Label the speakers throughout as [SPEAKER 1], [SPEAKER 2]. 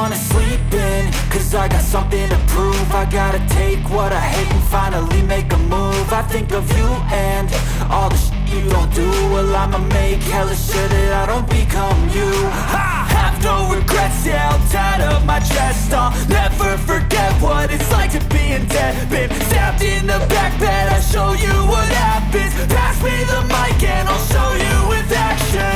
[SPEAKER 1] wanna sleep in, cause I got something to prove. I gotta take what I hate and finally make a move. I think of you and all the shit you don't do. Well, I'ma make hella sure that I don't become you. I have no regrets, yeah, I'll tie up my chest. I'll never forget what it's like to be in debt. Been stabbed in the back bed, I'll show you what happens. Pass me the mic and I'll show you with action.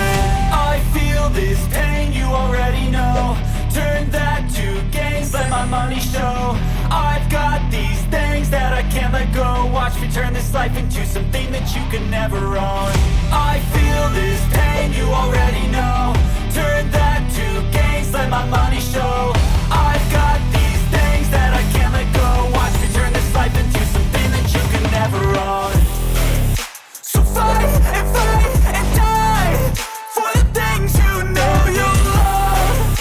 [SPEAKER 1] I feel this pain, you already know. Turn that to gains, let my money show. I've got these things that I can't let go. Watch me turn this life into something that you can never own. I feel this pain, you already know. Turn that to gains, let my money show. I've got these things that I can't let go. Watch me turn this life into something that you can never own. So fight and die for the things you know you love.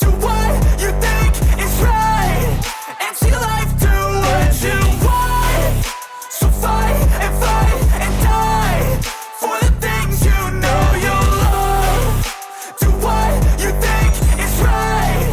[SPEAKER 1] Do what you think is right and see life do what you want. So fight and die for the things you know you love. Do what you think is right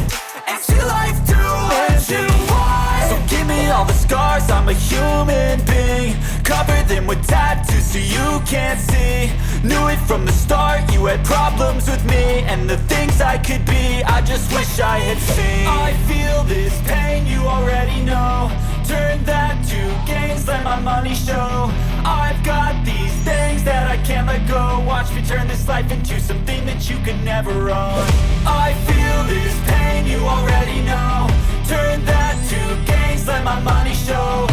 [SPEAKER 1] and see life do what you want. So give me all the scars, I'm a human being. Cover them with tattoos so you can't see. Knew it from the start, you had problems with me and the things I could be, I just wish I had seen. I feel this pain, you already know. Turn that to gains, let my money show. I've got these things that I can't let go. Watch me turn this life into something that you could never own. I feel this pain, you already know. Turn that to gains, let my money show.